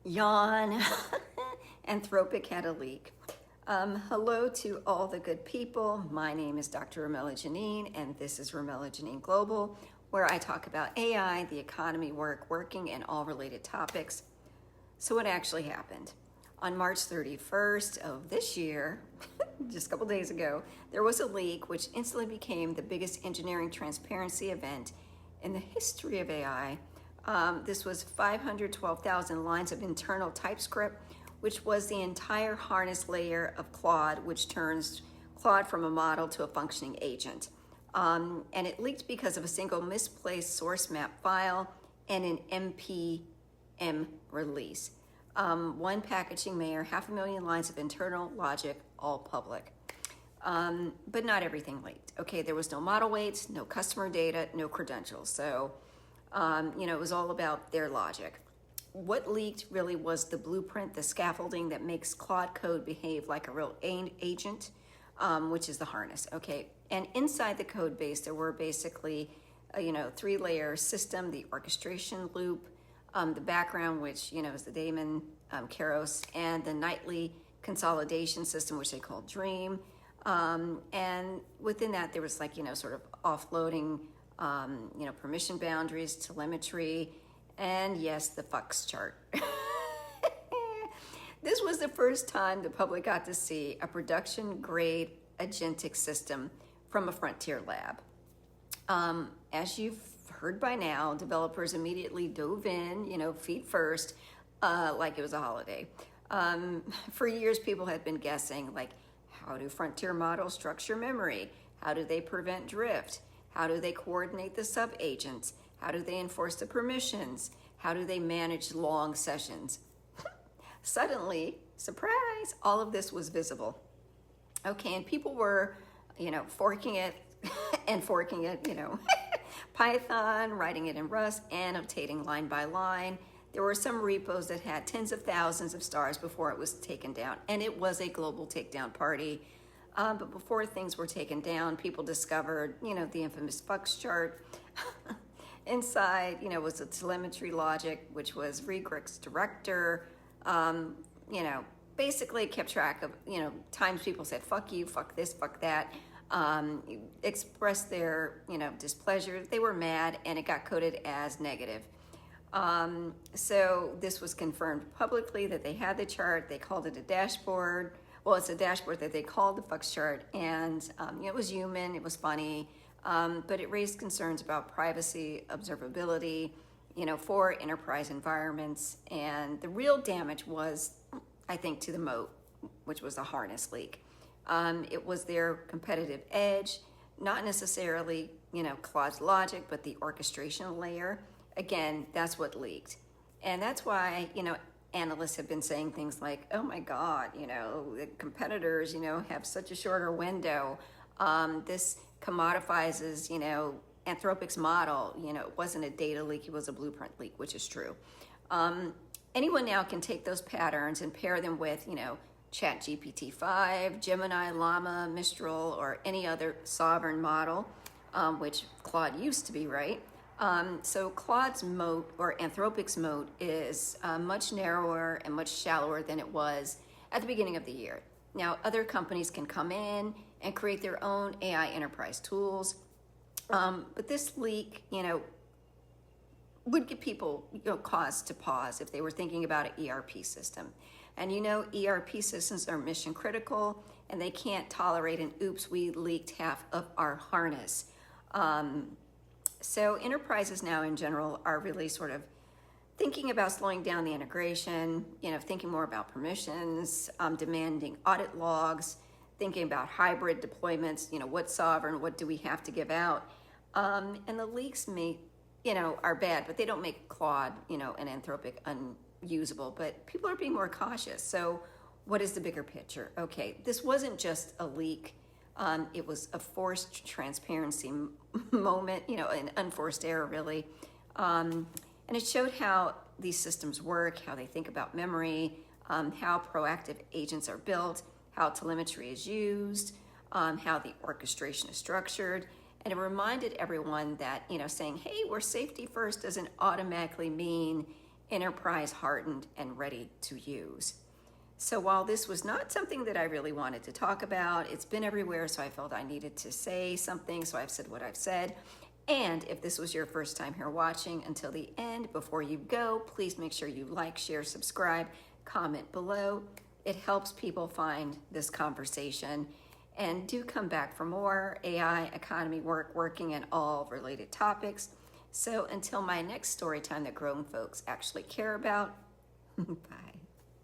Yawn. Anthropic had a leak. Hello to all the good people. My name is Dr. Romella Janene, and this is Romella Janene Global, where I talk about AI, the economy, working, and all related topics. So what actually happened? On March 31st of this year, just a couple days ago, there was a leak which instantly became the biggest engineering transparency event in the history of AI. This was 512,000 lines of internal TypeScript, which was the entire harness layer of Claude, which turns Claude from a model to a functioning agent. And it leaked because of a single misplaced source map file and an NPM release. One packaging layer, 500,000 lines of internal logic, all public. But not everything leaked. Okay, there was no model weights, no customer data, no credentials. So, it was all about their logic. What leaked really was the blueprint, the scaffolding that makes Claude Code behave like a real agent, which is the harness, okay? And inside the code base, there were basically, three-layer system, the orchestration loop, the background, which, is the daemon, Keros, and the nightly consolidation system, which they call Dream. And within that, there was sort of offloading, permission boundaries, telemetry, and yes, the fucks chart. This was the first time the public got to see a production-grade agentic system from a frontier lab. As you've heard by now, developers immediately dove in, feet first, like it was a holiday. For years, people had been guessing, how do frontier models structure memory? How do they prevent drift? How do they coordinate the sub-agents? How do they enforce the permissions? How do they manage long sessions? Suddenly, surprise, all of this was visible. Okay, and people were, forking it and forking it, Python, writing it in Rust, annotating line by line. There were some repos that had tens of thousands of stars before it was taken down, and it was a global takedown party. But before things were taken down, people discovered, the infamous fucks chart. Inside, was the telemetry logic, which was regex director. Basically kept track of, times people said, fuck you, fuck this, fuck that. Expressed their, displeasure. They were mad, and it got coded as negative. So this was confirmed publicly that they had the chart. They called it a dashboard. Well, it's a dashboard that they called the fucks chart, and it was human, it was funny, but it raised concerns about privacy, observability, for enterprise environments, and the real damage was, I think, to the moat, which was the harness leak. It was their competitive edge, not necessarily, Claude's logic, but the orchestration layer. Again, that's what leaked. And that's why, analysts have been saying things like, oh my God, the competitors, have such a shorter window. This commodifies, Anthropic's model. It wasn't a data leak, it was a blueprint leak, which is true. Anyone now can take those patterns and pair them with, ChatGPT-5, Gemini, Llama, Mistral, or any other sovereign model, which Claude used to be, right? So Claude's moat, or Anthropic's moat, is much narrower and much shallower than it was at the beginning of the year. Now, other companies can come in and create their own AI enterprise tools, but this leak, would give people cause to pause if they were thinking about an ERP system. And ERP systems are mission critical, and they can't tolerate an oops, we leaked half of our harness. So enterprises now in general are really sort of thinking about slowing down the integration, thinking more about permissions, demanding audit logs, thinking about hybrid deployments, what's sovereign, what do we have to give out? And the leaks are bad, but they don't make Claude, and Anthropic unusable, but people are being more cautious. So what is the bigger picture? Okay, this wasn't just a leak. It was a forced transparency moment, an unforced error, really. And it showed how these systems work, how they think about memory, how proactive agents are built, how telemetry is used, how the orchestration is structured. And it reminded everyone that, saying, hey, we're safety first doesn't automatically mean, enterprise hardened and ready to use. So while this was not something that I really wanted to talk about, it's been everywhere, so I felt I needed to say something, so I've said what I've said. And if this was your first time here watching until the end, before you go, please make sure you like, share, subscribe, comment below. It helps people find this conversation. And do come back for more AI, economy, working, and all related topics. So until my next story time that grown folks actually care about, bye.